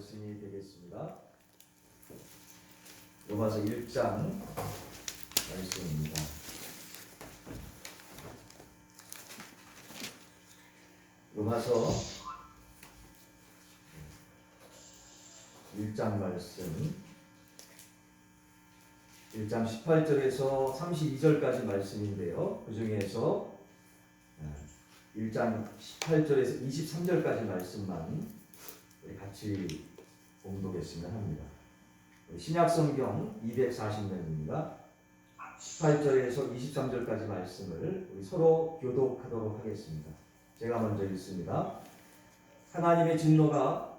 말씀이 되겠습니다. 로마서 1장 말씀입니다. 로마서 1장 말씀 1장 18절에서 32절까지 말씀인데요. 그 중에서 1장 18절에서 23절까지 말씀만 같이 봉독했으면 합니다. 신약성경 240면입니다. 18절에서 23절까지 말씀을 우리 서로 교독하도록 하겠습니다. 제가 먼저 읽습니다. 하나님의 진노가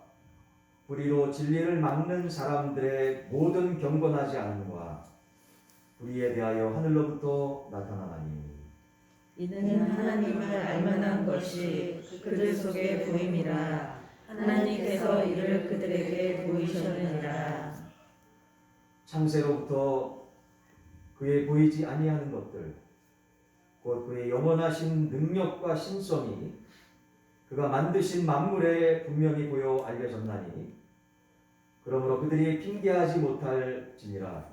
불의로 진리를 막는 사람들의 모든 경건하지 않음과 불의에 대하여 하늘로부터 나타나나니 이는 하나님을 알만한 것이 그들 속에 보임이라. 하나님께서 이를 그들에게 보이셨느니라. 창세로부터 그의 보이지 아니하는 것들 곧 그의 영원하신 능력과 신성이 그가 만드신 만물에 분명히 보여 알려졌나니 그러므로 그들이 핑계하지 못할지니라.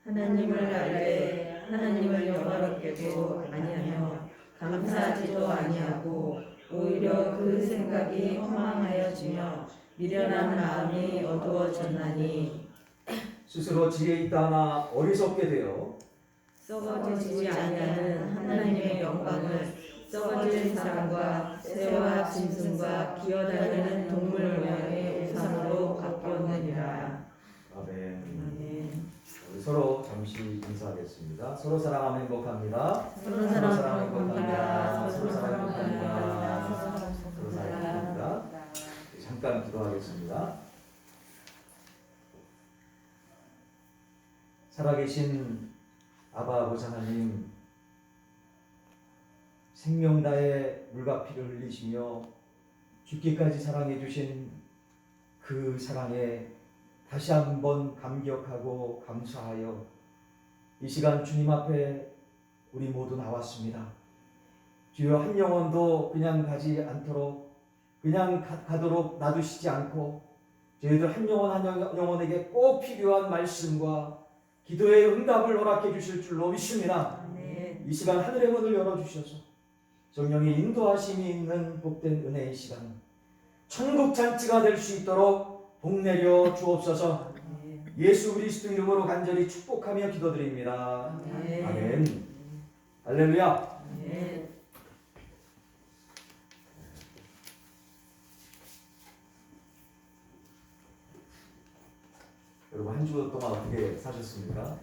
하나님을 알되 하나님을 영화롭게도 아니하며 감사하지도 아니하고 오히려 그 생각이 허망하여지며 미련한 마음이 어두워졌나니 스스로 지혜 있다 하나 어리석게 되어 썩어지지 아니하는 하나님의 영광을 썩어진 사람과 새와 짐승과 기어다니는 동물 모양의 우상으로 바뀌었느니라. 아멘. 아멘. 우리 서로 잠시 인사하겠습니다. 서로 사랑하며 행복합니다. 서로 사랑하며 행복합니다. 서로 사랑하며 행복합니다. 서로 사랑합니다. 잠깐 기도하겠습니다. 살아계신 아바 아버지 하나님, 생명 다해 물과 피를 흘리시며 죽기까지 사랑해 주신 그 사랑에 다시 한번 감격하고 감사하여 이 시간 주님 앞에 우리 모두 나왔습니다. 주여, 한 영혼도 그냥 가지 않도록, 그냥 가도록 놔두시지 않고 저희들 한 영혼 한 영혼에게 꼭 필요한 말씀과 기도의 응답을 허락해 주실 줄로 믿습니다. 아멘. 이 시간 하늘의 문을 열어주셔서 성령의 인도하심이 있는 복된 은혜의 시간, 천국 잔치가 될 수 있도록 복 내려 주옵소서. 예수 그리스도 이름으로 간절히 축복하며 기도드립니다. 아멘. 아멘. 할렐루야. 아멘. 여러분, 한 주 동안 어떻게 사셨습니까?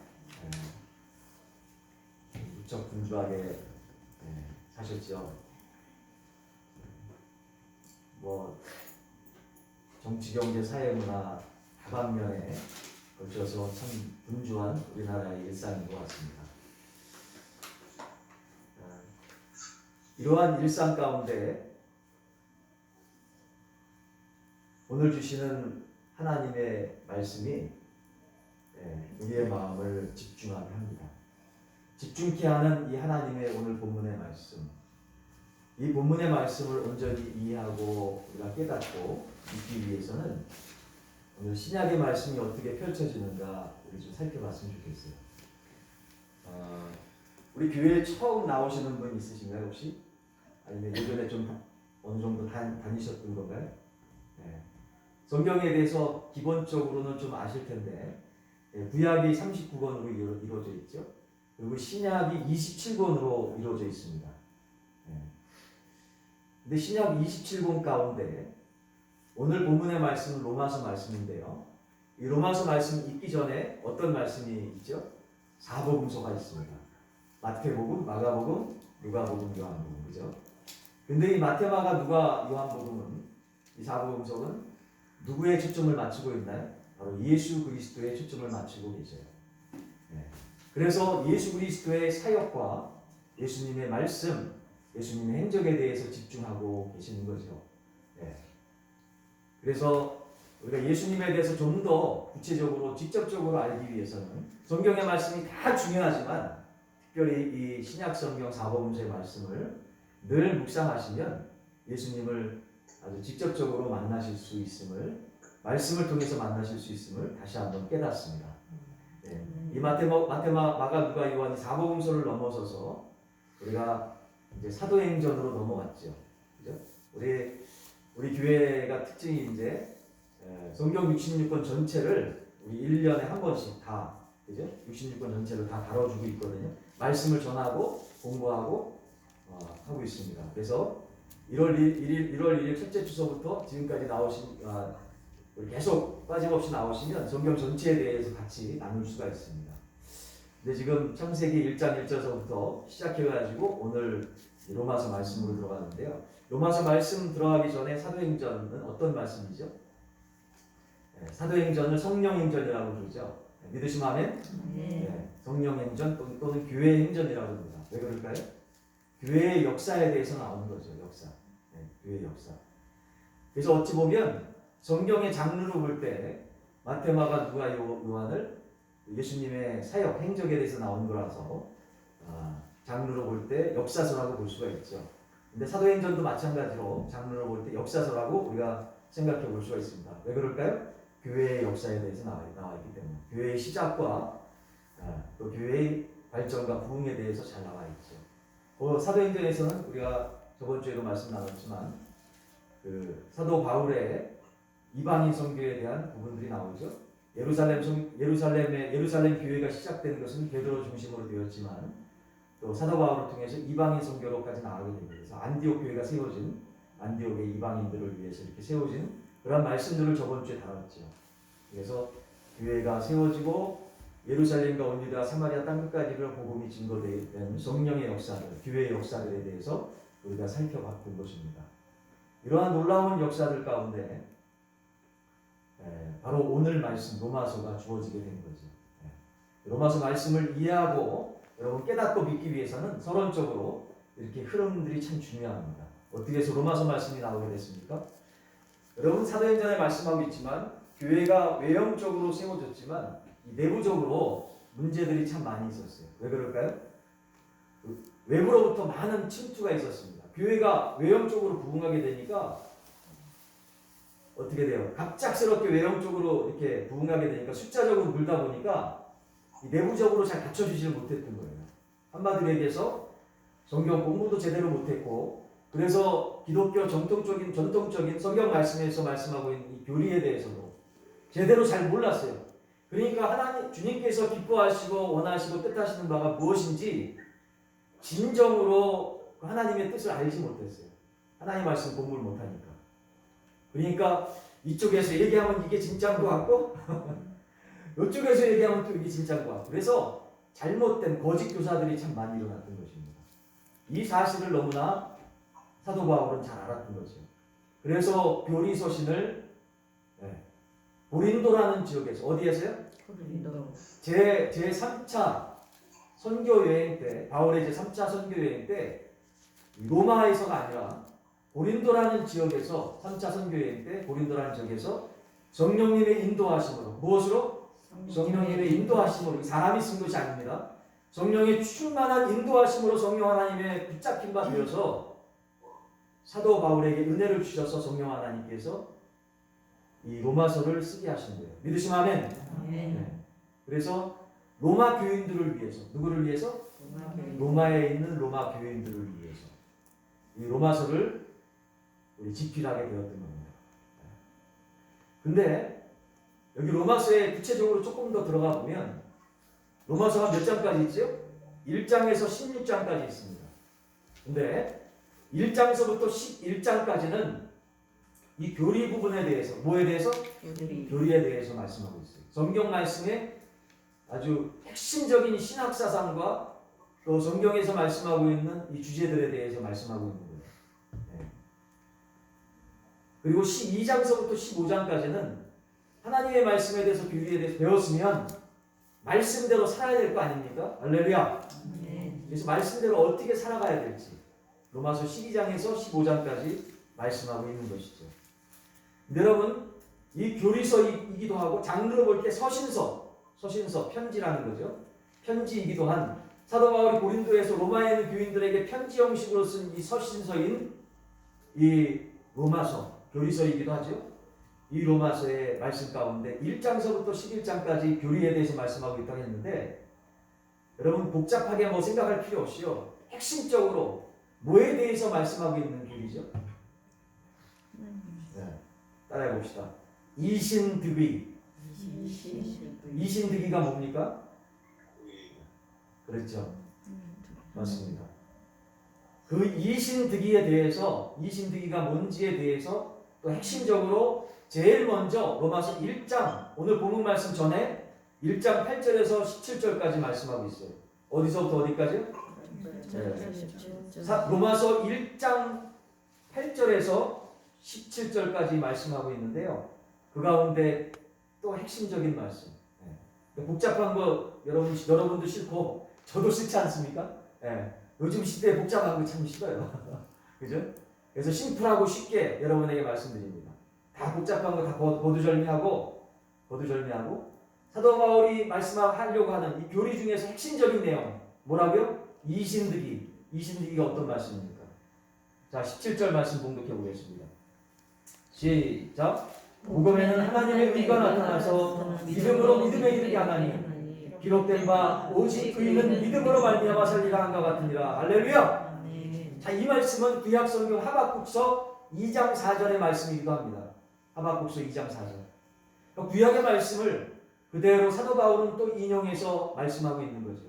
무척 분주하게 사셨죠. 뭐 정치, 경제, 사회, 문화 다방면에 걸쳐서 참 분주한 우리나라의 일상인 것 같습니다. 이러한 일상 가운데 오늘 주시는 하나님의 말씀이 우리의 마음을 집중하게 합니다. 집중케 하는 이 하나님의 오늘 본문의 말씀, 이 본문의 말씀을 온전히 이해하고 우리가 깨닫고 있기 위해서는 오늘 신약의 말씀이 어떻게 펼쳐지는가 우리 좀 살펴봤으면 좋겠어요. 우리 교회에 처음 나오시는 분 있으신가요 혹시? 아니면 예전에 좀 어느 정도 다니셨던 건가요? 네. 성경에 대해서 기본적으로는 좀 아실 텐데 구약이 39권으로 이루어져 있죠. 그리고 신약이 27권으로 이루어져 있습니다. 근데 신약 27권 가운데 오늘 본문의 말씀은 로마서 말씀인데요. 이 로마서 말씀 읽기 전에 어떤 말씀이 있죠? 사복음서가 있습니다. 마태복음, 마가복음, 누가복음, 요한복음, 그죠? 근데 이 마태, 마가, 누가, 요한복음은, 이 사복음서는 누구의 초점을 맞추고 있나요? 바로 예수 그리스도의 초점을 맞추고 계세요. 그래서 예수 그리스도의 사역과 예수님의 말씀, 예수님의 행적에 대해서 집중하고 계시는 거죠. 그래서 우리가 예수님에 대해서 좀 더 구체적으로, 직접적으로 알기 위해서는 성경의 말씀이 다 중요하지만 특별히 이 신약 성경 사복음서의 말씀을 늘 묵상하시면 예수님을 아주 직접적으로 만나실 수 있음을 말씀을 통해서 만나실 수 있음을 다시 한번 깨닫습니다. 네. 이 마가, 누가, 요한이 사복음서를 넘어서서 우리가 이제 사도행전으로 넘어왔죠. 그죠? 우리 교회가 특징이 이제 성경 66권 전체를 우리 1년에 한 번씩 다, 그죠? 66권 전체를 다 다뤄주고 있거든요. 말씀을 전하고 공부하고 하고 있습니다. 그래서 1월 1일 첫째 주소부터 지금까지 나오신 우리 계속 빠짐없이 나오시면 성경 전체에 대해서 같이 나눌 수가 있습니다. 근데 지금 창세기 1장 1절서부터 시작해가지고 오늘 로마서 말씀으로 들어가는데요. 로마서 말씀 들어가기 전에 사도행전은 어떤 말씀이죠? 사도행전을 성령행전이라고 부르죠. 믿으시면 아멘? 네. 성령행전 또는 교회행전이라고 합니다. 왜 그럴까요? 교회의 역사에 대해서 나오는 거죠. 역사. 교회의 역사. 그래서 어찌 보면 성경의 장르로 볼 때 마태, 마가, 누가, 요한을 예수님의 사역, 행적에 대해서 나온 거라서 장르로 볼 때 역사서라고 볼 수가 있죠. 근데 사도행전도 마찬가지로 장르로 볼 때 역사서라고 우리가 생각해 볼 수가 있습니다. 왜 그럴까요? 교회의 역사에 대해서 나와 있기 때문에 교회의 시작과 또 교회의 발전과 부흥에 대해서 잘 나와 있죠. 사도행전에서는 우리가 저번 주에도 말씀 나눴지만 그 사도 바울의 이방인 선교에 대한 부분들이 나오죠. 예루살렘 교회가 시작되는 것은 베드로 중심으로 되었지만 또 사도 바울을 통해서 이방인 선교로까지 나가게 됩니다. 그래서 안디옥 교회가 세워진 안디옥의 이방인들을 위해서 이렇게 세워진 그런 말씀들을 저번 주에 다뤘죠. 그래서 교회가 세워지고 예루살렘과 온 유다 사마리아 땅끝까지를 복음이 증거되는 성령의 역사들, 교회의 역사들에 대해서 우리가 살펴봤던 것입니다. 이러한 놀라운 역사들 가운데 바로 오늘 말씀 로마서가 주어지게 된 거죠. 로마서 말씀을 이해하고 여러분 깨닫고 믿기 위해서는 서론적으로 이렇게 흐름들이 참 중요합니다. 어떻게 해서 로마서 말씀이 나오게 됐습니까? 여러분 사도행전에 말씀하고 있지만 교회가 외형적으로 세워졌지만 내부적으로 문제들이 참 많이 있었어요. 왜 그럴까요? 외부로부터 많은 침투가 있었습니다. 교회가 외형적으로 부흥하게 되니까 어떻게 돼요? 갑작스럽게 외형적으로 이렇게 부흥하게 되니까 숫자적으로 물다 보니까 내부적으로 잘 갖춰주지를 못했던 거예요. 한마디로 얘기해서 성경 공부도 제대로 못했고 그래서 기독교 전통적인 성경 말씀에서 말씀하고 있는 이 교리에 대해서도 제대로 잘 몰랐어요. 그러니까 하나님 주님께서 기뻐하시고 원하시고 뜻하시는 바가 무엇인지 진정으로 하나님의 뜻을 알지 못했어요. 하나님 말씀 공부를 못하니까. 그러니까 이쪽에서 얘기하면 이게 진짜인 것 같고 이쪽에서 얘기하면 또 이게 진짜인 것 같고 그래서 잘못된 거짓 교사들이 참 많이 일어났던 것입니다. 이 사실을 너무나 사도 바울은 잘 알았던 거죠. 그래서 교리 서신을 고린도라는 지역에서 어디에서요? 고린도. 제 3차 선교 여행 때 바울의 제 3차 선교 여행 때 로마에서가 아니라 고린도라는 지역에서 3차 선교 여행 때 고린도라는 지역에서 성령님의 인도하심으로 무엇으로? 성령님의 인도하심으로 사람이 쓴 것이 아닙니다. 성령의 충만한 인도하심으로 성령 하나님의 붙잡힌 바 되어서 사도 바울에게 은혜를 주셔서 성령 하나님께서 이 로마서를 쓰게 하신 거예요. 믿으시면 아멘. 네. 그래서 로마 교인들을 위해서 누구를 위해서? 로마에 있는 로마 교인들을 위해서 이 로마서를 우리 집필하게 되었던 겁니다. 근데 여기 로마서에 구체적으로 조금 더 들어가 보면 로마서가 몇 장까지 있죠? 1장에서 16장까지 있습니다. 근데 1장에서부터 11장까지는 이 교리 부분에 대해서 뭐에 대해서? 교리에 대해서 말씀하고 있어요. 성경 말씀의 아주 핵심적인 신학 사상과 또 성경에서 말씀하고 있는 이 주제들에 대해서 말씀하고 있는 거예요. 그리고 12장서부터 15장까지는 하나님의 말씀에 대해서 교리에 대해서 배웠으면 말씀대로 살아야 될 거 아닙니까? 할렐루야. 그래서 말씀대로 어떻게 살아가야 될지 로마서 12장에서 15장까지 말씀하고 있는 것이죠. 여러분 이 교리서이기도 하고 장르로 볼 때 서신서 편지라는 거죠. 편지이기도 한 사도 바울이 고린도에서 로마에 있는 교인들에게 편지 형식으로 쓴 이 서신서인 이 로마서 교리서이기도 하죠. 이 로마서의 말씀 가운데 1장서부터 11장까지 교리에 대해서 말씀하고 있다고 했는데 여러분 복잡하게 뭐 생각할 필요 없이요. 핵심적으로 뭐에 대해서 말씀하고 있는 교리죠? 네, 따라해 봅시다. 이신득의. 이신득의가 뭡니까? 그렇죠. 맞습니다. 그 이신득의에 대해서 이신득의가 뭔지에 대해서 또 핵심적으로 제일 먼저 로마서 1장 오늘 본문 말씀 전에 1장 8절에서 17절까지 말씀하고 있어요. 어디서부터 어디까지요? 로마서 1장 8절에서 17절까지 말씀하고 있는데요. 그 가운데 또 핵심적인 말씀. 복잡한 거 여러분도 싫고 저도 싫지 않습니까? 요즘 시대에 복잡한 거 참 싫어요. 그죠? 그래서 심플하고 쉽게 여러분에게 말씀드립니다. 다 복잡한 거 다 거두절미하고 사도 바울이 말씀하려고 하는 이 교리 중에서 핵심적인 내용 뭐라고요? 이신득의가 어떤 말씀입니까? 자 17절 말씀 봉독해 보겠습니다. 시작. 복음에는 하나님의 의가 나타나서 믿음으로 믿음에 이르게 하나니 기록된 바 오직 그이는 믿음으로 말미암아 살리라 한것 같으니라. 할렐루야. 자, 이 말씀은 구약 성경 하박국서 2장 4절의 말씀이기도 합니다. 하박국서 2장 4절. 구약의 말씀을 그대로 사도 바울은 또 인용해서 말씀하고 있는 거죠.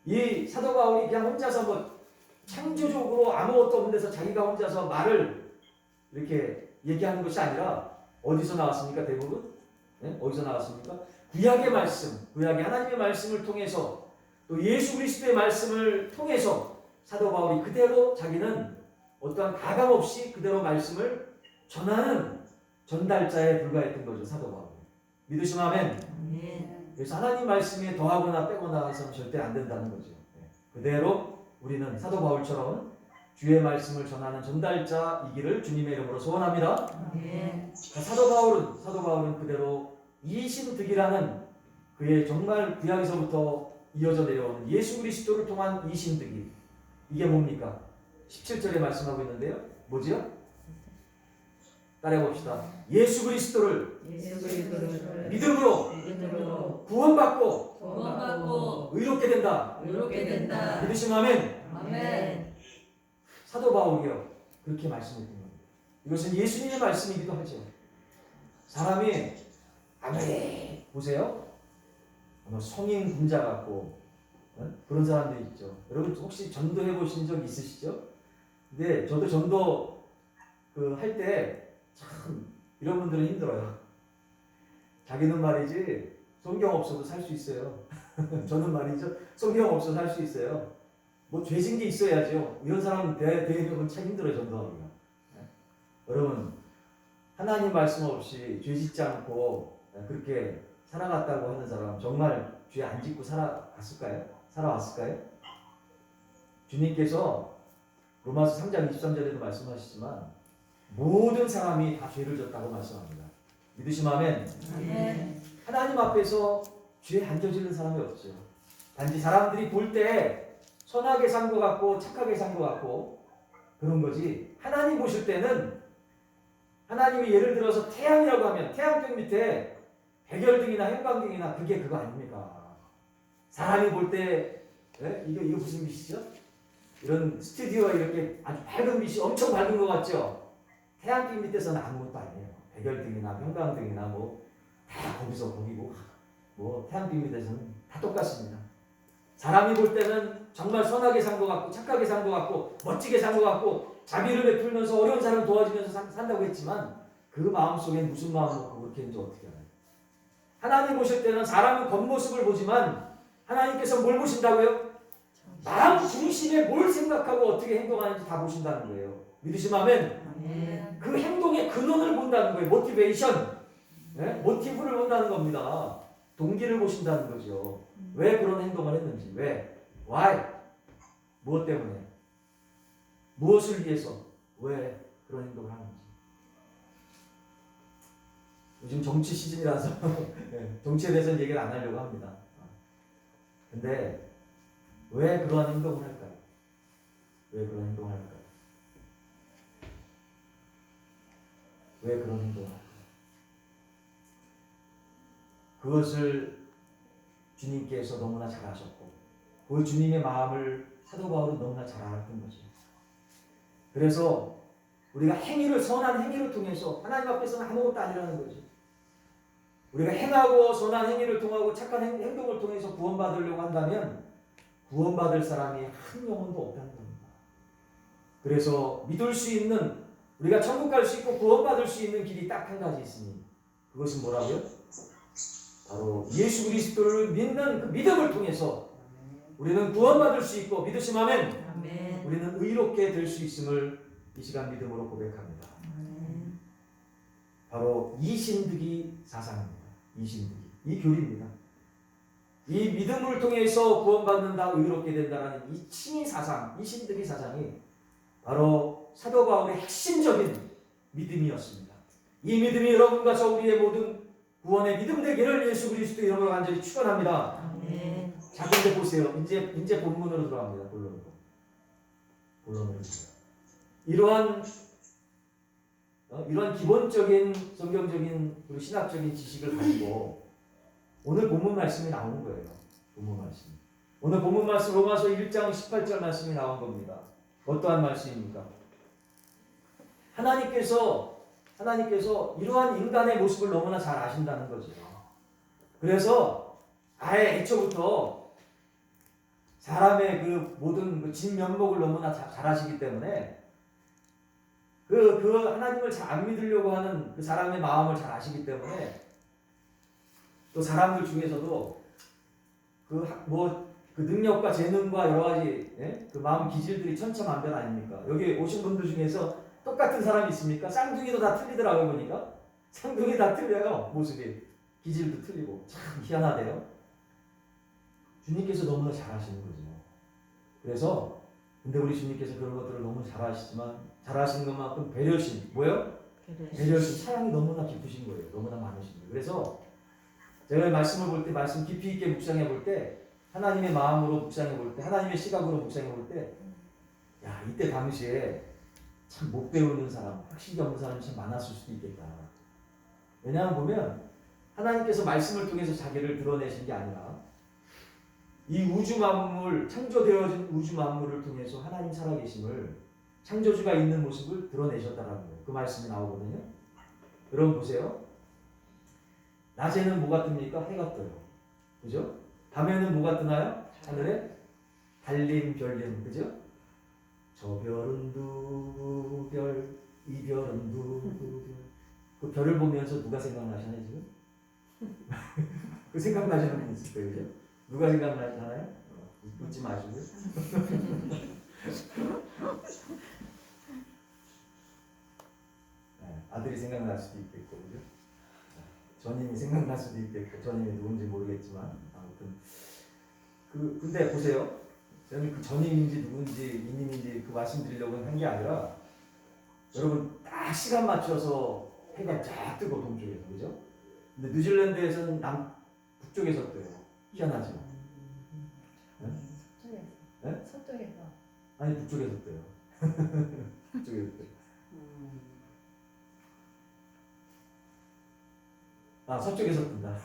이 사도 바울이 그냥 혼자서 뭐 창조적으로 아무것도 없는 데서 자기가 혼자서 말을 이렇게 얘기하는 것이 아니라 어디서 나왔습니까? 대부분? 어디서 나왔습니까? 구약의 말씀, 구약의 하나님의 말씀을 통해서 또 예수 그리스도의 말씀을 통해서 사도 바울이 그대로 자기는 어떠한 가감 없이 그대로 말씀을 전하는 전달자에 불과했던 거죠. 사도 바울. 믿으시면 아멘. 그래서 하나님 말씀에 더하거나 빼거나 해서는 절대 안 된다는 거죠. 그대로 우리는 사도 바울처럼 주의 말씀을 전하는 전달자이기를 주님의 이름으로 소원합니다. 사도 바울은 그대로 이신득이라는 그의 정말 구약에서부터 이어져 내려오는 예수 그리스도를 통한 이신득이 이게 뭡니까? 17절에 말씀하고 있는데요. 뭐지요? 따라해 봅시다. 예수 그리스도를 믿음으로 구원받고 의롭게 된다. 믿으시면 아멘. 사도 바울이요. 그렇게 말씀했던 겁니다. 이것은 예수님의 말씀이기도 하죠. 사람이 아무리 보세요. 성인 군자 같고 그런 사람들 있죠. 여러분 혹시 전도해 보신 적 있으시죠? 근데 저도 전도 할 때 참 이런 분들은 힘들어요. 자기는 말이지 성경 없어도 살 수 있어요. 저는 말이죠 성경 없어도 살 수 있어요. 뭐 죄진 게 있어야죠. 이런 사람 대해보면 참 힘들어요. 전도하기가. 여러분 하나님 말씀 없이 죄 짓지 않고 그렇게 살아갔다고 하는 사람 정말 죄 안 짓고 살아왔을까요? 주님께서 로마서 3장 23절에도 말씀하시지만 모든 사람이 다 죄를 졌다고 말씀합니다. 믿으시면 아멘. 하나님 앞에서 죄 안 저지른 사람이 없죠. 단지 사람들이 볼 때 선하게 산 것 같고 착하게 산 것 같고 그런 거지. 하나님 보실 때는 하나님이 예를 들어서 태양이라고 하면 태양빛 밑에 백열등이나 형광등이나 그거 아닙니까? 사람이 볼 때 이거 무슨 빛이죠? 이런 스튜디오가 이렇게 아주 밝은 빛이 엄청 밝은 것 같죠? 태양빛 밑에서는 아무것도 아니에요. 백열등이나 형광등이나 다 거기고 태양빛 밑에서는 다 똑같습니다. 사람이 볼 때는 정말 선하게 산 것 같고 착하게 산 것 같고 멋지게 산 것 같고 자비를 베풀면서 어려운 사람 도와주면서 산다고 했지만 그 마음속에 무슨 마음을 먹고 그렇게 했는지 어떻게 알아요? 하나님 보실 때는 사람은 겉모습을 보지만 하나님께서 뭘 보신다고요? 마음 중심에 뭘 생각하고 어떻게 행동하는지 다 보신다는 거예요. 믿으시면 아멘. 그 행동의 근원을 본다는 거예요. 모티베이션. 모티브를 본다는 겁니다. 동기를 보신다는 거죠. 왜 그런 행동을 했는지. 왜? Why? 무엇 때문에? 무엇을 위해서? 왜 그런 행동을 하는지. 요즘 정치 시즌이라서 정치에 대해서는 얘기를 안 하려고 합니다. 근데 왜 그러한 행동을 할까요? 왜 그런 행동을 할까요? 왜 그런 행동을 할까? 그것을 주님께서 너무나 잘 아셨고 그 주님의 마음을 사도 바울은 너무나 잘 알았던 거죠. 그래서 우리가 행위를 선한 행위를 통해서 하나님 앞에서는 아무것도 아니라는 거지. 우리가 행하고 선한 행위를 통하고 착한 행동을 통해서 구원받으려고 한다면 구원받을 사람이 한 영혼도 없다는 겁니다. 그래서 믿을 수 있는 우리가 천국 갈 수 있고 구원받을 수 있는 길이 딱 한 가지 있으니 그것은 뭐라고요? 바로 예수 그리스도를 믿는 그 믿음을 통해서 우리는 구원받을 수 있고 믿으시면 아멘. 아멘. 우리는 의롭게 될 수 있음을 이 시간 믿음으로 고백합니다. 아멘. 바로 이 신득이 사상입니다. 이 신득이 이 교리입니다. 이 믿음을 통해서 구원받는다, 의롭게 된다라는 이 칭의 사상, 이 신득이 사상이 바로 사도 바울의 핵심적인 믿음이었습니다. 이 믿음이 여러분과 저 우리의 모든 구원의 믿음 되기를 예수 그리스도 이름으로 간절히 축원합니다. 아멘. 자, 근데 보세요. 이제 본문으로 들어갑니다. 본론으로. 이러한 기본적인 성경적인 그리고 신학적인 지식을 가지고 오늘 본문 말씀이 나오는 거예요. 본문 말씀. 오늘 본문 말씀 로마서 1장 18절 말씀이 나온 겁니다. 어떠한 말씀입니까? 하나님께서 이러한 인간의 모습을 너무나 잘 아신다는 거죠. 그래서 아예 애초부터 사람의 그 모든 그 진면목을 너무나 잘 아시기 때문에 그 하나님을 잘 안 믿으려고 하는 그 사람의 마음을 잘 아시기 때문에 또 사람들 중에서도 그 능력과 재능과 여러 가지 그 마음 기질들이 천차만별 아닙니까? 여기 오신 분들 중에서 똑같은 사람이 있습니까? 쌍둥이도 다 틀리더라고요. 보니까 쌍둥이 다 틀려요. 모습이 기질도 틀리고 참 희한하대요. 주님께서 너무나 잘 아시는 거죠. 그래서 근데 우리 주님께서 그런 것들을 너무 잘 아시지만 잘 아시는 것만큼 배려심 뭐요? 배려심 사랑이 너무나 깊으신 거예요. 너무나 많으신 거예요. 그래서 제가 말씀을 볼 때 말씀 깊이 있게 묵상해 볼 때 하나님의 마음으로 묵상해 볼 때 하나님의 시각으로 묵상해 볼 때 야 이때 당시에 참 못 배우는 사람 확신이 없는 사람이 참 많았을 수도 있겠다. 왜냐하면 보면 하나님께서 말씀을 통해서 자기를 드러내신 게 아니라 이 우주 만물 창조되어진 우주 만물을 통해서 하나님 살아계심을 창조주가 있는 모습을 드러내셨다라는 거예요. 그 말씀이 나오거든요. 여러분 보세요. 낮에는 뭐가 뜹니까? 해가 떠요. 그죠? 밤에는 뭐가 뜨나요? 하늘에 달림 별림. 그죠? 저 별은 두 별, 이 별은 두 별. 그 별을 보면서 누가 생각나시나요 지금? 그 생각나시는 분 있을 거예요. 그죠? 누가 생각나시나요? 웃지 마시고요. 네, 아들이 생각날 수도 있겠고, 그죠? 전임이 생각날 수도 있겠고, 전임이 누군지 모르겠지만, 아무튼. 근데 보세요. 저는 그 전임인지 누군지, 이님인지 그 말씀드리려고 한 게 아니라, 여러분, 딱 시간 맞춰서 해가 쫙 뜨고, 동쪽에서, 그죠? 근데 뉴질랜드에서는 북쪽에서 떠요. 희한하죠? 네? 서쪽에서. 아니, 북쪽에서 떠요. 북쪽에서 떠요. 아, 서쪽에서 뜬다.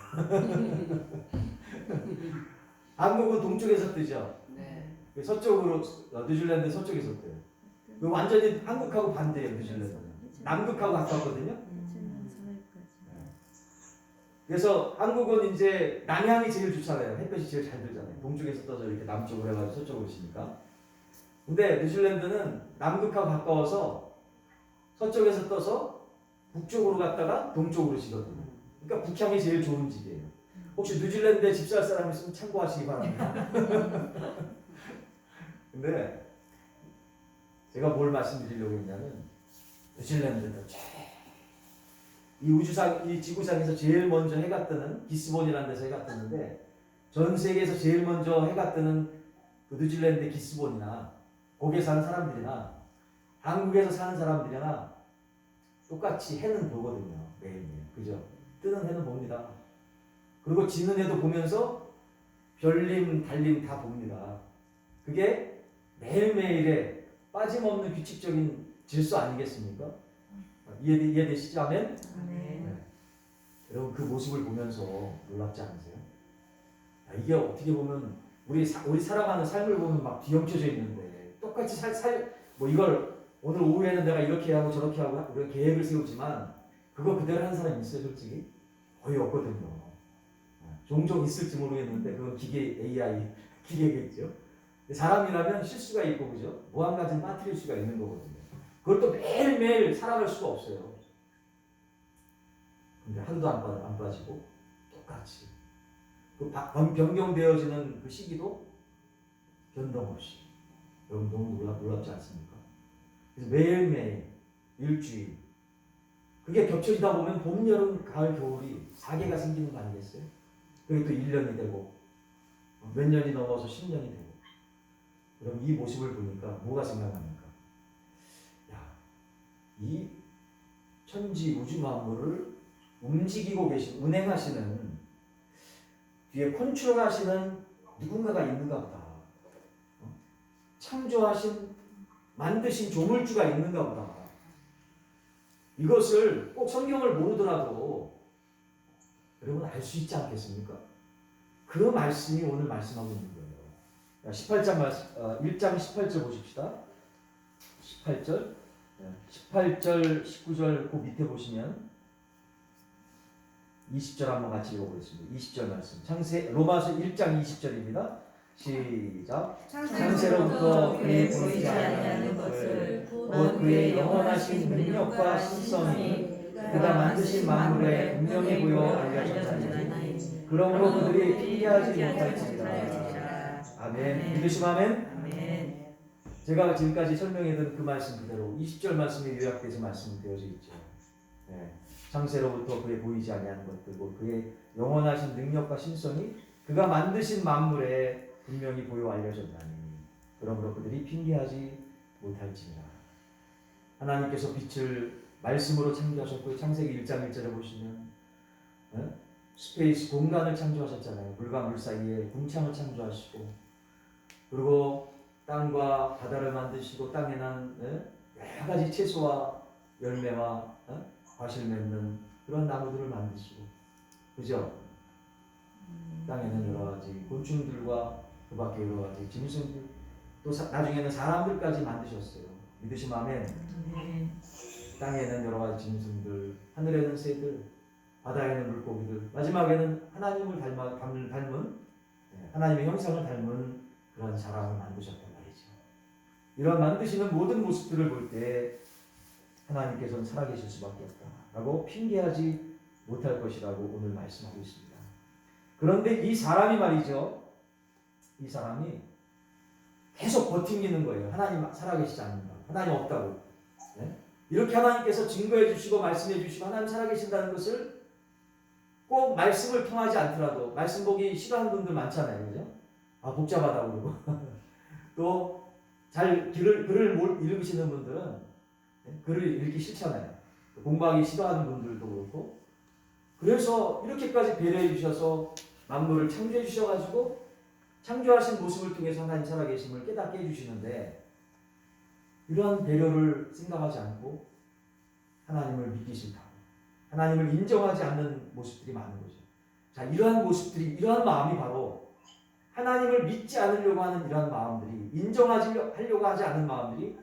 한국은 동쪽에서 뜨죠. 네. 서쪽으로 뉴질랜드 서쪽에서 떠요. 완전히 한국하고 반대예요. 뉴질랜드는 남극하고 가깝거든요. 그래서 한국은 이제 남향이 제일 좋잖아요. 햇볕이 제일 잘 들잖아요. 동쪽에서 떠서 이렇게 남쪽으로 해가지고 서쪽으로 오시니까. 근데 뉴질랜드는 남극하고 가까워서 서쪽에서 떠서 북쪽으로 갔다가 동쪽으로 지거든요. 그러니까 북향이 제일 좋은 집이에요. 혹시 뉴질랜드에 집 살 사람 있으면 참고하시기 바랍니다. 근데 제가 뭘 말씀드리려고 했냐면 뉴질랜드도 이 지구상에서 제일 먼저 해가 뜨는 기스본이라는 데서 해가 뜨는데 전 세계에서 제일 먼저 해가 뜨는 그 뉴질랜드 기스본이나 거기에 사는 사람들이나 한국에서 사는 사람들이나 똑같이 해는 보거든요. 매일매일. 그죠? 뜨는 해는 봅니다. 그리고 지는 해도 보면서 별림, 달림 다 봅니다. 그게 매일매일의 빠짐없는 규칙적인 질서 아니겠습니까? 이해되시죠? 아멘? 아멘. 네. 여러분 그 모습을 보면서 놀랍지 않으세요? 야, 이게 어떻게 보면 우리 살아가는 삶을 보면 막 뒤엉켜져 있는데 똑같이 뭐 이걸 오늘 오후에는 내가 이렇게 하고 저렇게 하고 우리가 계획을 세우지만 그거 그대로 하는 사람이 있어요, 솔직히? 거의 없거든요. 종종 있을지 모르겠는데 그건 AI, 기계겠죠. 사람이라면 실수가 있고 그죠? 뭐 한 가지는 빠뜨릴 수가 있는 거거든요. 그걸 또 매일매일 살아갈 수가 없어요. 근데 하루도 안 빠지고 똑같이 그 변경되어지는 그 시기도 변동없이. 여러분 너무 놀랍지 않습니까? 그래서 매일매일 일주일 그게 겹쳐지다 보면 봄, 여름, 가을, 겨울이 4개가 생기는 거 아니겠어요? 그게 또 1년이 되고 몇 년이 넘어서 10년이 되고. 그럼 이 모습을 보니까 뭐가 생각납니까? 야, 이 천지 우주 만물을 움직이고 계신, 운행하시는, 뒤에 컨트롤하시는 누군가가 있는가 보다. 창조하신, 만드신 조물주가 있는가 보다. 이것을 꼭 성경을 모르더라도 여러분 알 수 있지 않겠습니까? 그 말씀이 오늘 말씀하고 있는 거예요. 1장 18절 보십시다. 18절, 19절 그 밑에 보시면 20절 한번 같이 읽어보겠습니다. 20절 말씀. 로마서 1장 20절입니다. 시작. 창세로부터 그의 보이지 아니하는 것을 곧 그의 영원하신 능력과 신성이 그가 만드신 만물에 분명히 보여 알려졌나니 그러므로 그들이 핑계하지 못할지니라. 아멘. 믿으시면 아멘. 아멘. 제가 지금까지 설명했던 그 말씀 그대로 20절 말씀에 요약돼서 말씀되어져 있죠. 네. 창세로부터 그의 보이지 아니하는 것들고 그의 영원하신 능력과 신성이 그가 만드신 만물에 분명히 보여 알려졌나니 그러므로 그들이 핑계하지 못할지니라. 하나님께서 빛을 말씀으로 창조하셨고 창세기 1장 1절에 보시면 스페이스 공간을 창조하셨잖아요. 물과 물 사이에 궁창을 창조하시고 그리고 땅과 바다를 만드시고 땅에 난 여러 가지 채소와 열매와 과실 맺는 그런 나무들을 만드시고 그죠? 땅에는 여러 가지 곤충들과 그 밖에 여러 가지 짐승들 또 나중에는 사람들까지 만드셨어요. 믿으시면 아멘. 땅에는 여러 가지 짐승들, 하늘에는 새들, 바다에는 물고기들, 마지막에는 하나님을 닮은 하나님의 형상을 닮은 그런 사람을 만드셨단 말이죠. 이런 만드시는 모든 모습들을 볼 때 하나님께서는 살아계실 수밖에 없다라고 핑계하지 못할 것이라고 오늘 말씀하고 있습니다. 그런데 이 사람이 말이죠. 이 사람이 계속 버티는 거예요. 하나님 살아계시지 않는다. 하나님 없다고. 네? 이렇게 하나님께서 증거해 주시고 말씀해 주시고 하나님 살아계신다는 것을 꼭 말씀을 통하지 않더라도 말씀 보기 싫어하는 분들 많잖아요. 그죠? 아 복잡하다고 그러고 또 잘 글을 못 읽으시는 분들은 글을 읽기 싫잖아요. 공부하기 싫어하는 분들도 그렇고 그래서 이렇게까지 배려해 주셔서 만물을 창조해 주셔가지고 창조하신 모습을 통해서 하나님 살아계심을 깨닫게 해주시는데 이러한 배려를 생각하지 않고 하나님을 믿기 싫다. 하나님을 인정하지 않는 모습들이 많은 거죠. 자, 이러한 모습들이, 이러한 마음이 바로 하나님을 믿지 않으려고 하는 이러한 마음들이, 인정하려고 하지 않는 마음들이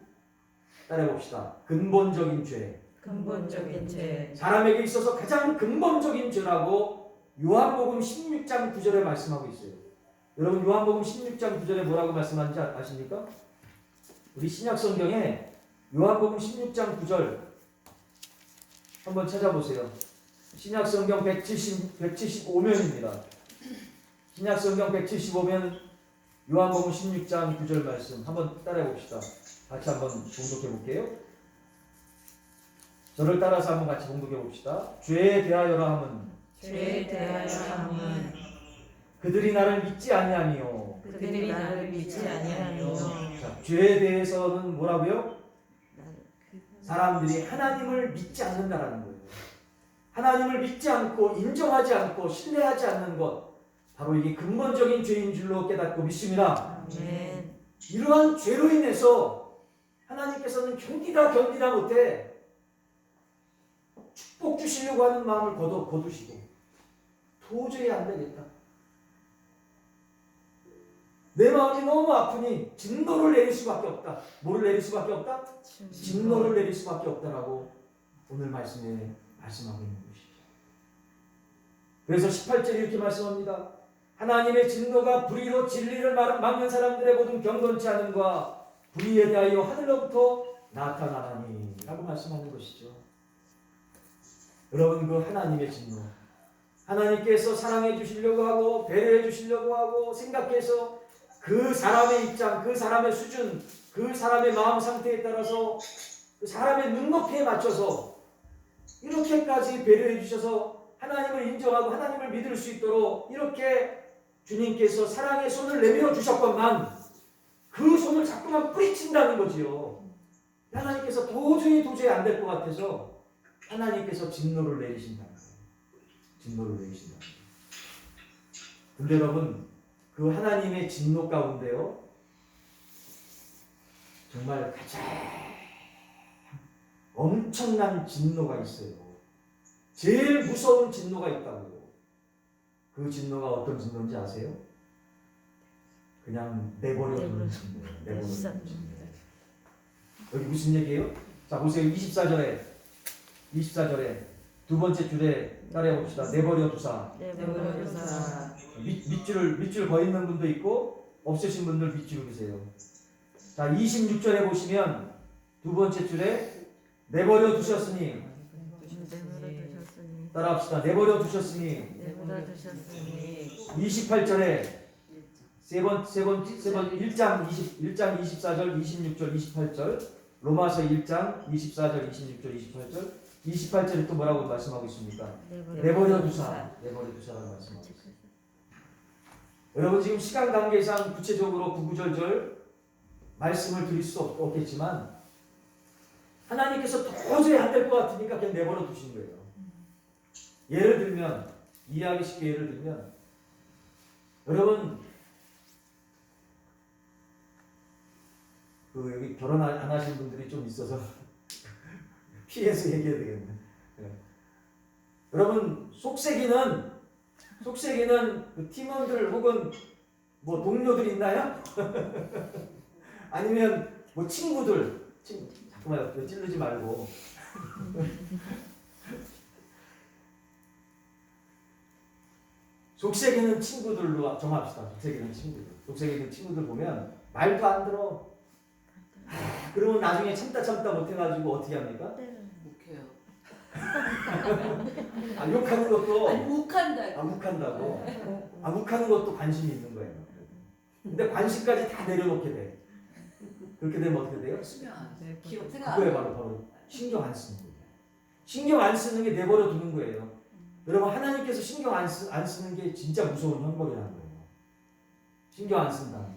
따라해봅시다. 근본적인 죄. 근본적인 죄. 사람에게 있어서 가장 근본적인 죄라고 요한복음 16장 9절에 말씀하고 있어요. 여러분 요한복음 16장 9절에 뭐라고 말씀하는지 아십니까? 우리 신약성경에 요한복음 16장 9절 한번 찾아보세요. 신약성경 175면입니다. 신약성경 175면 요한복음 16장 9절 말씀 한번 따라해 봅시다. 같이 한번 봉독해 볼게요. 저를 따라서 한번 같이 봉독해 봅시다. 죄에 대하여라 함은 죄에 대하여 함은 그들이 나를 믿지 아니하니요. 그들이 나를 믿지 아니하니요. 자, 죄에 대해서는 뭐라고요? 사람들이 하나님을 믿지 않는다라는 거예요. 하나님을 믿지 않고 인정하지 않고 신뢰하지 않는 것 바로 이게 근본적인 죄인 줄로 깨닫고 믿습니다. 아멘. 이러한 죄로 인해서 하나님께서는 견디다 못해 꼭 주시려고 하는 마음을 거두시고 도저히 안 되겠다. 내 마음이 너무 아프니 진노를 내릴 수밖에 없다. 뭐를 내릴 수밖에 없다? 진노를 내릴 수밖에 없다라고 오늘 말씀에 말씀하고 있는 것이죠. 그래서 18절에 이렇게 말씀합니다. 하나님의 진노가 불의로 진리를 막는 사람들의 모든 경건치 않음과 불의에 대하여 하늘로부터 나타나라니 라고 말씀하는 것이죠. 여러분, 그 하나님의 진노, 하나님께서 사랑해 주시려고 하고 배려해 주시려고 하고 생각해서 그 사람의 입장, 그 사람의 수준, 그 사람의 마음 상태에 따라서 그 사람의 눈높이에 맞춰서 이렇게까지 배려해 주셔서 하나님을 인정하고 하나님을 믿을 수 있도록 이렇게 주님께서 사랑의 손을 내밀어 주셨건만 그 손을 자꾸만 뿌리친다는 거지요. 하나님께서 도저히 안 될 것 같아서 하나님께서 진노를 내리신다는 거예요. 진노를 내리신다는 거예요. 근데 여러분, 그 하나님의 진노 가운데요, 정말 가장 엄청난 진노가 있어요. 제일 무서운 진노가 있다고요. 그 진노가 어떤 진노인지 아세요? 그냥 내버려 두는 진노예요. 내버려 두는 진노. 여기 무슨 얘기예요? 자, 보세요. 24절에 두 번째 줄에 따라해 봅시다. 내버려 두사. 밑줄 거 있는 분도 있고 없으신 분들 밑줄 그으세요. 자, 26절에 보시면 두 번째 줄에 내버려 두셨으니, 따라합시다. 내버려 두셨으니. 28절에 세 번 1장 24절 26절 28절 로마서 1장 24절 26절 28절 28절에 또 뭐라고 말씀하고 있습니까? 내버려 두사라고 말씀하고 있습니다. 여러분, 지금 시간 관계상 구체적으로 구구절절 말씀을 드릴 수 없겠지만 하나님께서 도저히 안 될 것 같으니까 그냥 내버려 두신 거예요. 예를 들면, 이해하기 쉽게 예를 들면, 여러분, 그 여기 결혼 안 하신 분들이 좀 있어서 피해서 얘기해야 되겠네. 네. 여러분, 속세기는 그 팀원들 혹은 뭐 동료들 있나요? 아니면 뭐 친구들, 잠깐만요, 찌르지 말고. 속세기는 친구들로 정합시다. 속세기는 친구들 보면 말도 안 들어. 그러면 나중에 참다 못해가지고 어떻게 합니까? 욱해요. 욕하는 것도 욱한다. 욱한다고. 욱하는 것도 관심이 있는 거예요. 근데 관심까지 다 내려놓게 돼. 그렇게 되면 어떻게 돼요? 기억 생각. 그거에 바로 신경 안 쓰는 거예요. 신경 안 쓰는 게 내버려 두는 거예요. 여러분, 하나님께서 신경 안 쓰는 게 진짜 무서운 형벌이라는 거예요. 신경 안 쓴다는 거예요.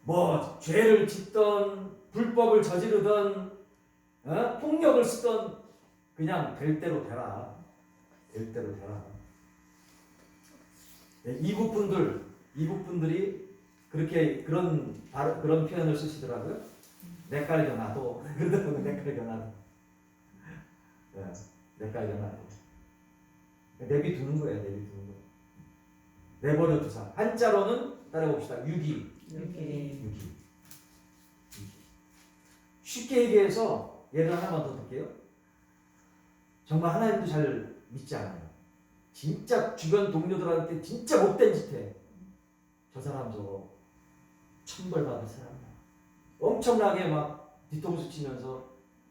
뭐 죄를 짓던 불법을 저지르던 폭력을 쓰던 그냥 될 대로 되라. 네, 이북분들이 그렇게 그런 표현을 쓰시더라고요. 내깔겨놔도 그러더라고요. 내깔겨놔도. 내깔겨놔도. 내비두는 거예요. 내버려 두사. 한자로는 따라해봅시다. 유기. 쉽게 얘기해서 예를 하나만 더 들게요. 정말 하나님도 잘 믿지 않아요. 진짜 주변 동료들한테 진짜 못된 짓 해. 저 사람 저거 천벌받을 사람이야. 엄청나게 막 뒤통수 치면서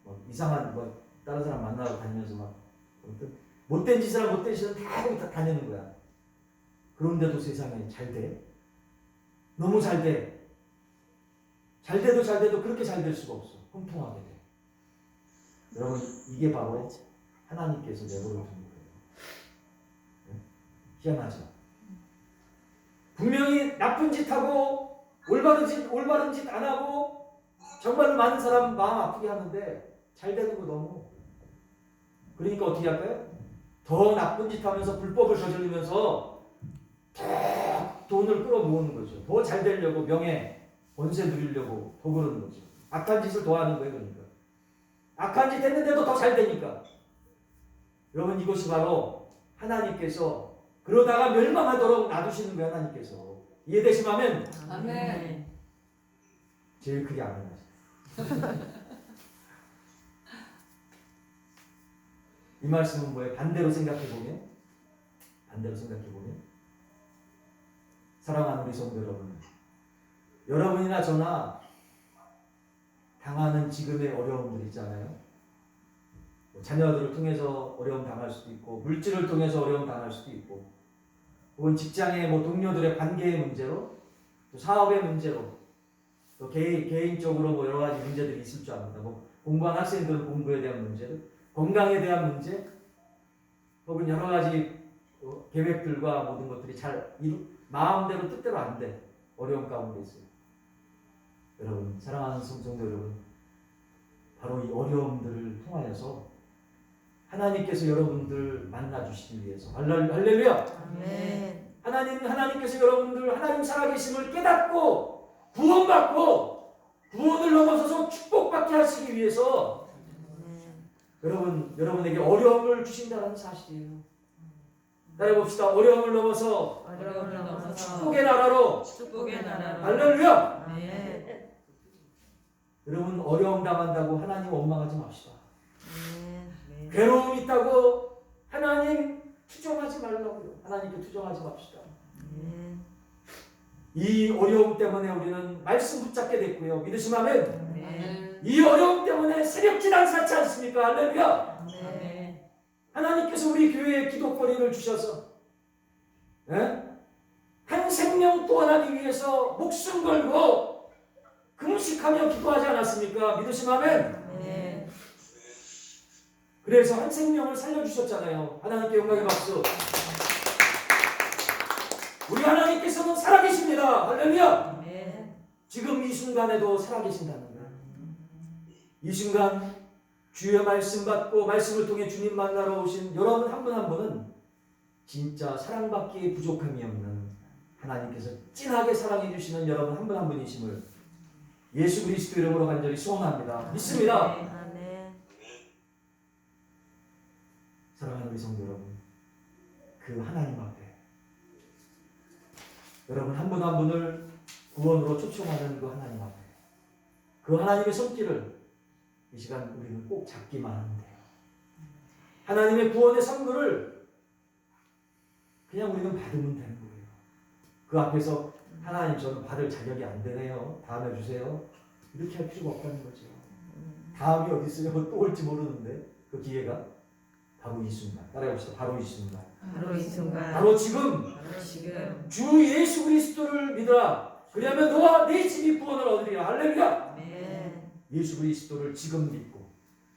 막 이상한 뭐 다른 사람 만나러 다니면서 막 못된 짓을 다 하고 다니는 거야. 그런데도 세상에 잘 돼. 너무 잘 돼. 잘 돼도 그렇게 잘 될 수가 없어. 혼통하게 돼. 여러분, 이게 바로 하나님께서 내버려 두는 거예요. 희한하죠? 분명히 나쁜 짓 하고 올바른 짓 안 하고 정말 많은 사람 마음 아프게 하는데 잘 되는 거 너무. 그러니까 어떻게 할까요? 더 나쁜 짓 하면서 불법을 저지르면서 더 돈을 끌어모으는 거죠. 더 잘 되려고 명예, 권세 누리려고 더 그러는 거죠. 악한 짓을 더 하는 거예요. 그러니까 악한 짓 했는데도 더 잘 되니까 여러분 이것이 바로 하나님께서 그러다가 멸망하도록 놔두시는 거예요. 하나님께서 이해되시면 아멘. 제일 크게 아멘 하세요. 이 말씀은 뭐예요? 반대로 생각해보면 사랑하는 우리 성도 여러분, 여러분이나 저나 당하는 지금의 어려움들 있잖아요. 자녀들을 통해서 어려움 당할 수도 있고, 물질을 통해서 어려움 당할 수도 있고, 혹은 직장의 동료들의 관계의 문제로, 또 사업의 문제로, 또 개인적으로 여러 가지 문제들이 있을 줄 압니다. 공부한 학생들은 공부에 대한 문제들, 건강에 대한 문제, 혹은 여러 가지 계획들과 모든 것들이 잘 마음대로 뜻대로 안 돼. 어려움 가운데 있어요. 여러분, 사랑하는 성도 여러분, 바로 이 어려움들을 통하여서 하나님께서 여러분들 만나주시기 위해서 할렐루야! 아멘. 하나님께서 여러분들 하나님 살아계심을 깨닫고 구원받고 구원을 넘어서서 축복받게 하시기 위해서 여러분에게 어려움을 주신다는 사실이에요. 따라해봅시다. 어려움을 넘어서 축복의 나라로 할렐루야! 아멘. 여러분 어려움 당한다고 하나님 원망하지 맙시다. 아멘. 괴로움 있다고 하나님 투정하지 말라고요. 하나님께 투정하지 맙시다. 아멘. 이 어려움 때문에 우리는 말씀 붙잡게 됐고요. 믿으시면 아멘. 아멘. 이 어려움 때문에 새벽지난 쌓지 않습니까? 할렐루야. 아멘. 하나님께서 우리 교회에 기도거리를 주셔서 한 생명 또 하나님 위해서 목숨 걸고 금식하며 기도하지 않았습니까? 믿으시면 아멘. 아멘. 그래서 한 생명을 살려주셨잖아요. 하나님께 영광의 박수. 우리 하나님께서는 살아계십니다. 할렐루야. 아멘. 지금 이 순간에도 살아계신다는 거예요. 이 순간 주의 말씀 받고 말씀을 통해 주님 만나러 오신 여러분 한 분 한 분은 진짜 사랑받기에 부족함이 없는 하나님께서 찐하게 사랑해 주시는 여러분 한 분 한 분이심을 예수 그리스도 이름으로 간절히 소원합니다. 믿습니다. 아멘. 사랑하는 우리 성도 여러분, 그 하나님 앞에 여러분 한 분 한 분을 구원으로 초청하는 그 하나님 앞에 그 하나님의 손길을 이 시간 우리는 꼭 잡기만 하면 돼요. 하나님의 구원의 선물을 그냥 우리는 받으면 되는 거예요. 그 앞에서 하나님 저는 받을 자격이 안 되네요. 다음에 주세요. 이렇게 할 필요가 없다는 거죠. 다음이 어디 있어요? 또 올지 모르는데 그 기회가 바로 이 순간. 따라해봅시다. 바로 이 순간. 바로 이 순간. 바로 지금 바로 지금. 주 예수 그리스도를 믿으라. 그러면 너와 내 집이 구원을 얻으리라. 할렐루야. 아멘. 예수 그리스도를 지금 믿고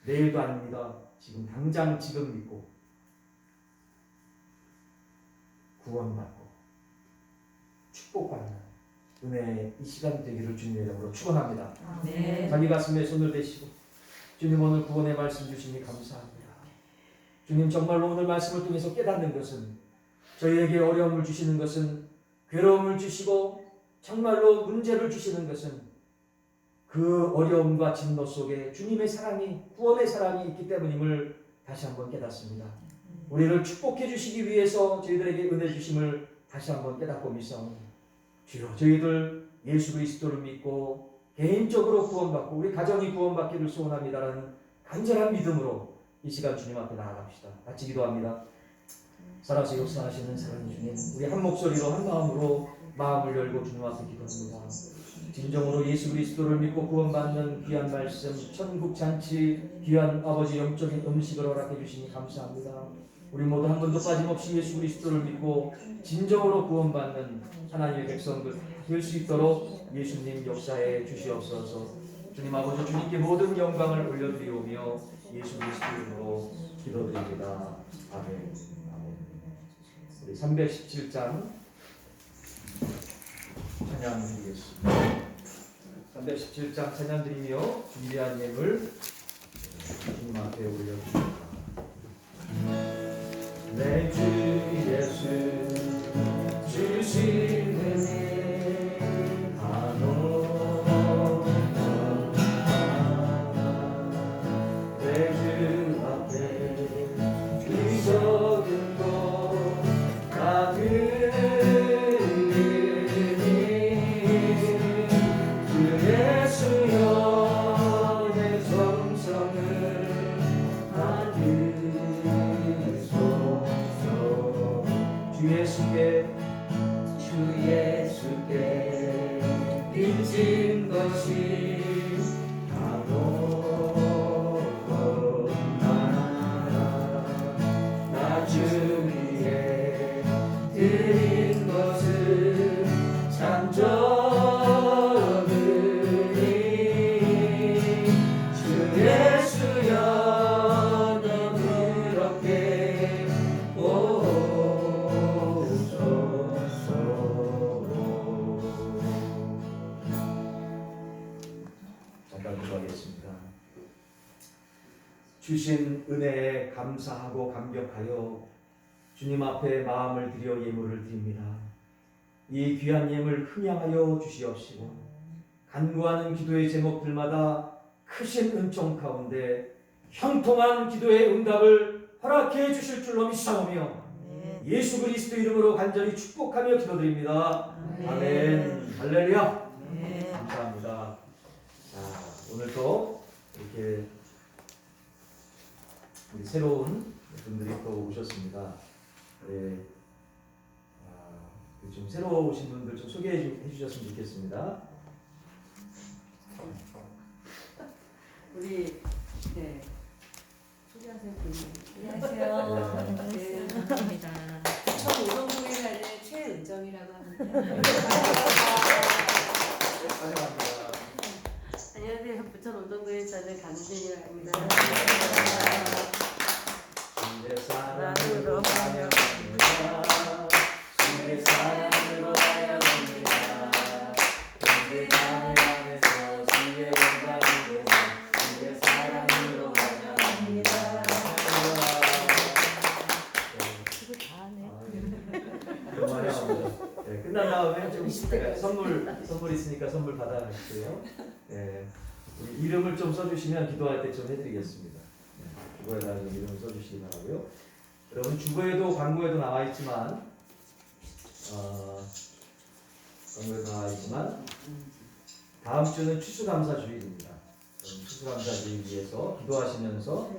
내일도 아닙니다. 지금 당장 지금 믿고 구원받고 축복받는 은혜의 이 시간 되기를 주님의 이름으로 축원합니다. 아멘. 자기 가슴에 손을 대시고 주님 오늘 구원의 말씀 주시니 감사합니다. 주님 정말로 오늘 말씀을 통해서 깨닫는 것은 저희에게 어려움을 주시는 것은 괴로움을 주시고 정말로 문제를 주시는 것은 그 어려움과 진노 속에 주님의 사랑이 구원의 사랑이 있기 때문임을 다시 한번 깨닫습니다. 우리를 축복해 주시기 위해서 저희들에게 은혜 주심을 다시 한번 깨닫고 믿사옵니다. 주여 저희들 예수 그리스도를 믿고 개인적으로 구원받고 우리 가정이 구원받기를 소원합니다라는 간절한 믿음으로 이 시간 주님 앞에 나아갑시다. 같이 기도합니다. 살아서 역사하시는 사랑의 주님, 우리 한 목소리로 한 마음으로 마음을 열고 주님 앞에 기도합니다. 진정으로 예수 그리스도를 믿고 구원받는 귀한 말씀, 천국 잔치, 귀한 아버지 영적인 음식을 허락해 주시니 감사합니다. 우리 모두 한 번도 빠짐없이 예수 그리스도를 믿고 진정으로 구원받는 하나님의 백성들 될 수 있도록 예수님 역사에 주시옵소서. 주님 아버지 주님께 모든 영광을 올려드리오며 예수 그리스도 이름으로 기도드립니다. 아멘. 아멘. 우리 317장 찬양 드리겠습니다. 317장 찬양 드리며 준비한 예물 주님 앞에 올려드립니다. 내 주 예수 주신 은혜 한없 내 주 앞에 주 예수께 주 예수께 빚진 것이 가놓고 나 주위에 드린 것은 참 적으니 주 예수여 너그럽게 잠깐 기도하겠습니다. 주신 은혜에 감사하고 감격하여 주님 앞에 마음을 들여 예물을 드립니다. 이 귀한 예물 흥양하여 주시옵시고 간구하는 기도의 제목들마다 크신 은총 가운데 형통한 기도의 응답을 허락해 주실 줄로 믿사오며 예수 그리스도 이름으로 간절히 축복하며 기도드립니다. 아멘. 할렐루야. 감사합니다. 자, 오늘도 이렇게 우리 새로운 분들이 또 오셨습니다. 네, 좀 새로 오신 분들 좀 소개해 주셨으면 좋겠습니다. 우리 네 소개하세요. 안녕하세요. 네. 반갑습니다. 저 오동동에 사는 최은정이라고 합니다. 환영합니다. 안녕하세요. 부천 오동구에 사는 강진이라고 합니다. 주의 사랑으로 환영합니다. 주의 사랑으로 환영합니다. 주의 사랑 안에서 주의 영광이 되는 주의 사랑으로 환영합니다. 이거 다 하네. 너무 환영합니다. 네, 끝난 다음에 좀 선물 있으니까 선물 받아가시고요. 네, 우리 이름을 좀 써주시면 기도할 때 좀 해드리겠습니다. 네, 주보에다가 좀 이름을 써주시기 바라고요. 여러분 주보에도 광고에도 나와 있지만 다음 주는 추수감사주일입니다. 추수감사주일 위해서 기도하시면서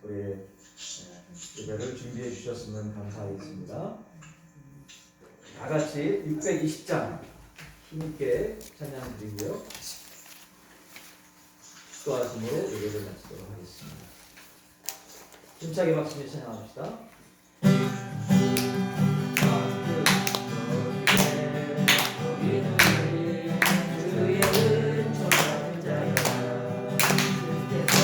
우리 예배를 준비해 주셨으면 감사하겠습니다. 다 같이 620장 힘있게 찬양 드리고요. 기도하심으로 예배를 마치도록 하겠습니다. 힘차게 박수며 찬양합시다. 주의 은총한 자여 주께서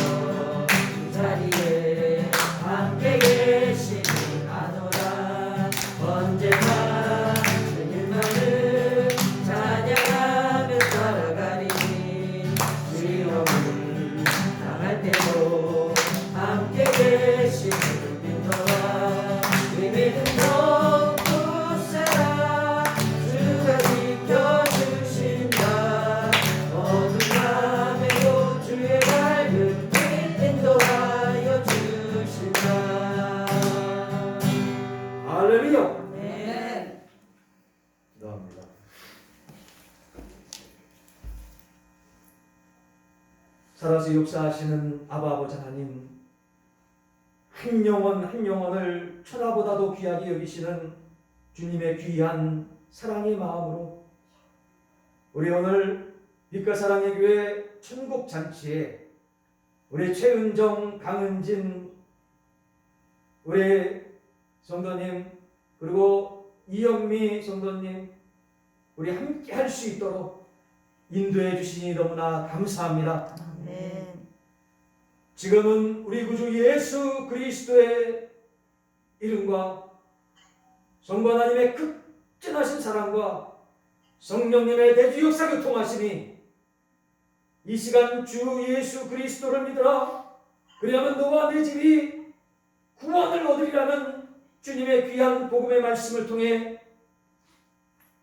이 자리에 함께 계시니 아노라 언제나 주님만을 찬양하며 살아가리니 위험을 당할 때도 함께 계시는 믿어라 이 믿음 더 굳세라 주가 지켜주신다 어둠 밤에도 주의 밝은 빛 인도하여 주신다. 할렐루야. 네. 기도합니다. 살아서 역사하시는 아바 아버지 하나님, 한 영혼 한 영혼을 천하보다도 귀하게 여기시는 주님의 귀한 사랑의 마음으로 우리 오늘 빛과 사랑의 교회 천국 잔치에 우리 최은정, 강은진 우리 성도님 그리고 이영미 성도님 우리 함께 할 수 있도록 인도해 주시니 너무나 감사합니다. 아멘. 지금은 우리 구주 예수 그리스도의 이름과 성부 하나님의 극진하신 사랑과 성령님의 대주 역사 교통하시니 이 시간 주 예수 그리스도를 믿으라 그리하면 너와 내 집이 구원을 얻으리라는 주님의 귀한 복음의 말씀을 통해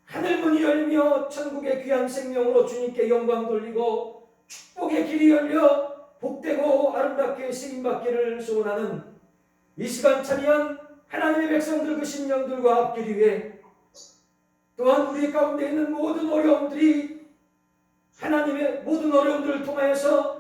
하늘문이 열리며 천국의 귀한 생명으로 주님께 영광 돌리고 축복의 길이 열려 복되고 아름답게 쓰임받기를 소원하는 이 시간 참여한 하나님의 백성들 그 심령들과 합기를 위해 또한 우리 가운데 있는 모든 어려움들이 하나님의 모든 어려움들을 통하여서